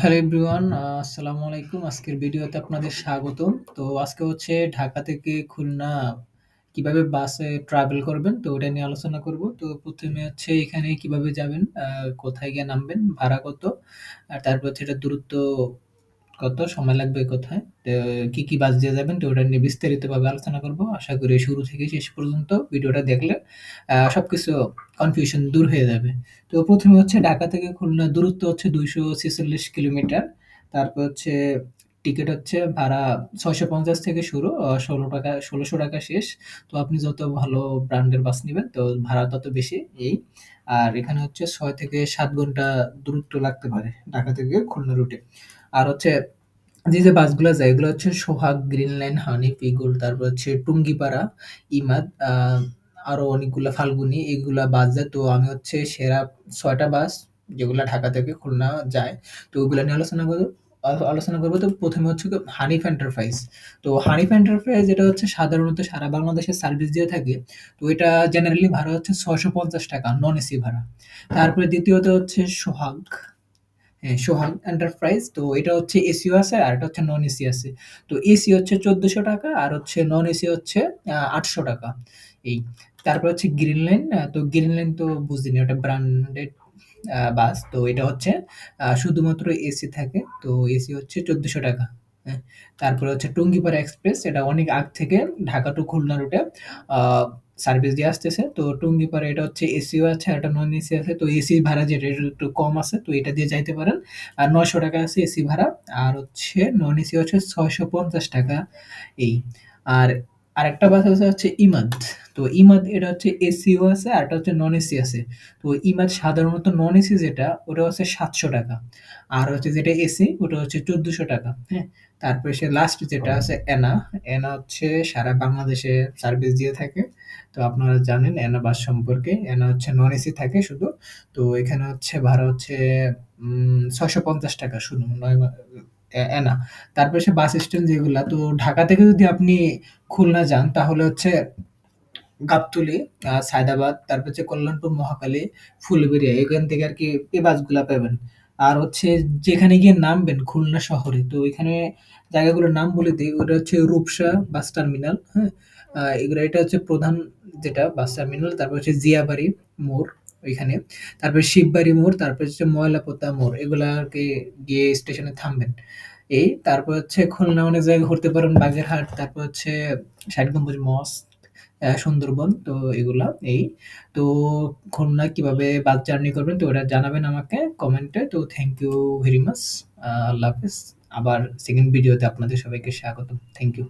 Hello everyone, আসসালামু আলাইকুম। আজকের ভিডিওতে আপনাদের স্বাগতম। তো আজকে হচ্ছে ঢাকা থেকে খুলনা কিভাবে বাসে ট্রাভেল করবেন, তো ওটা নিয়ে আলোচনা করব। তো প্রথমে হচ্ছে এখানে কিভাবে যাবেন, কোথায় গিয়ে নামবেন, ভাড়া কত, আর তারপর হচ্ছে এটা দূরত্ব কত, সময় লাগবে কোথায়, তো কি কি বাস দিয়ে যাবেন, তো ওটা নিয়ে বিস্তারিতভাবে আলোচনা করব। আশা করি শুরু থেকে শেষ পর্যন্ত ভিডিওটা দেখলে সবকিছু কনফিউশন দূর হয়ে যাবে। তো প্রথমে হচ্ছে ঢাকা থেকে খুলনা দূরত্ব হচ্ছে 246 কিলোমিটার। তারপর হচ্ছে টিকিট হচ্ছে ভাড়া 650 থেকে শুরু, 16 টাকা, 1600 টাকা শেষ। তো আপনি যত ভালো ব্র্যান্ডের বাস নেবেন তো ভাড়া তত বেশি। এই আর এখানে হচ্ছে 6 থেকে 7 ঘন্টা দূরত্ব লাগতে পারে ঢাকা থেকে খুলনা রুটে। আর হচ্ছে যে বাসগুলো যায় এগুলো হচ্ছে সোহাগ, গ্রিন লাইন, হানিফ, ইগল, তারপর হচ্ছে টুঙ্গিপাড়া, ইমাদ, আরো অনেকগুলা, ফাল্গুনী, এগুলা বাস যায়। তো আমি হচ্ছে সেরা 6টা বাস যেগুলা ঢাকা থেকে খুলনা যায়, তো ওগুলা নিয়ে আলোচনা করবো। তো প্রথমে হচ্ছে হানিফ এন্টারপ্রাইজ। তো হানিফ এন্টারপ্রাইজ এটা হচ্ছে সাধারণত সারা বাংলাদেশে সার্ভিস দিয়ে থাকে। তো এটা জেনারেলি ভাড়া হচ্ছে 650 টাকা, নন এসি ভাড়া। তারপরে দ্বিতীয়ত হচ্ছে সোহাগ। হ্যাঁ, সোহাগ এন্টারপ্রাইজ। তো এটা হচ্ছে এসিও আছে আর এটা হচ্ছে নন এসি আছে। তো এসি হচ্ছে 1400 টাকা আর হচ্ছে নন এসি হচ্ছে 800 টাকা। এই তারপর হচ্ছে গ্রিন লাইন। তো গ্রিন লাইন তো বুঝিনি, ওটা ব্র্যান্ডেড বাস। তো এটা হচ্ছে শুধুমাত্র এসি থাকে। তো এসি হচ্ছে 1400 টাকা। হ্যাঁ, তারপরে হচ্ছে টুঙ্গিপাড়া এক্সপ্রেস, এটা অনেক আগ থেকে ঢাকা টু খুলনা রুটে সার্ভিস দিয়ে আসতেছে। তো টুঙ্গিপাড়া এটা হচ্ছে এসিও আছে আর একটা নন এসি আছে। তো এসি ভাড়া যেটা এটা একটু কম আছে, তো এটা দিয়ে যাইতে পারেন। আর 900 টাকা আছে এসি ভাড়া। আর হচ্ছে নন এসি হচ্ছে 650 টাকা। এই আর আরেকটা বাস আছে হচ্ছে ইমাদ। তো ইমাদ এটা হচ্ছে এসিও আছে আর এটা হচ্ছে নন এসি আছে। তো ইমাদ সাধারণত নন এসি যেটা ওটা হচ্ছে 700 টাকা। আর হচ্ছে যেটা এসি ওটা হচ্ছে 1400 টাকা। হ্যাঁ, তারপরে সে লাস্ট যেটা আছে এনা। এনা হচ্ছে সারা বাংলাদেশে সার্ভিস দিয়ে থাকে। তো আপনারা জানেন এনা বাস সম্পর্কে। এনা হচ্ছে নন এসি থাকে শুধু। তো এখানে হচ্ছে ভাড়া হচ্ছে 650 টাকা শুধু নয় এনা। তারপরে সে বাস স্ট্যান্ড যেগুলা, তো ঢাকা থেকে যদি আপনি খুলনা যান তাহলে হচ্ছে গাবতলী, সায়দাবাদ, তারপর হচ্ছে কল্যাণপুর, মহাখালী, ফুলবেড়িয়া, এখান থেকে আর কি এই বাসগুলা পাবেন। আর হচ্ছে যেখানে গিয়ে নামবেন খুলনা শহরে, তো এখানে জায়গাগুলোর নাম বলে দিই। ওটা হচ্ছে রূপসা বাস টার্মিনাল। হ্যাঁ, এগুলো এটা হচ্ছে প্রধান যেটা বাস টার্মিনাল। তারপর হচ্ছে জিয়াবাড়ি মোড় ওইখানে, তারপর শিববাড়ি মোড়, তারপর হচ্ছে ময়লাপোতা মোড়, এগুলা আর কি গিয়ে স্টেশনে থামবেন। এই তারপর হচ্ছে খুলনা অনেক জায়গায় ঘুরতে পারেন, বাগেরহাট, তারপর হচ্ছে ষাট গম্বুজ মসক, সুন্দরবন, তো এগুলা। এই তো খুলনা কিভাবে বাস জার্নি করবেন তো ওটা জানাবেন আমাকে কমেন্টে। তো থ্যাংক ইউ ভেরি মাচ। আল্লাহ হাফেজ। আবার সেকেন্ড ভিডিওতে আপনাদের সবাইকে স্বাগত। Thank you.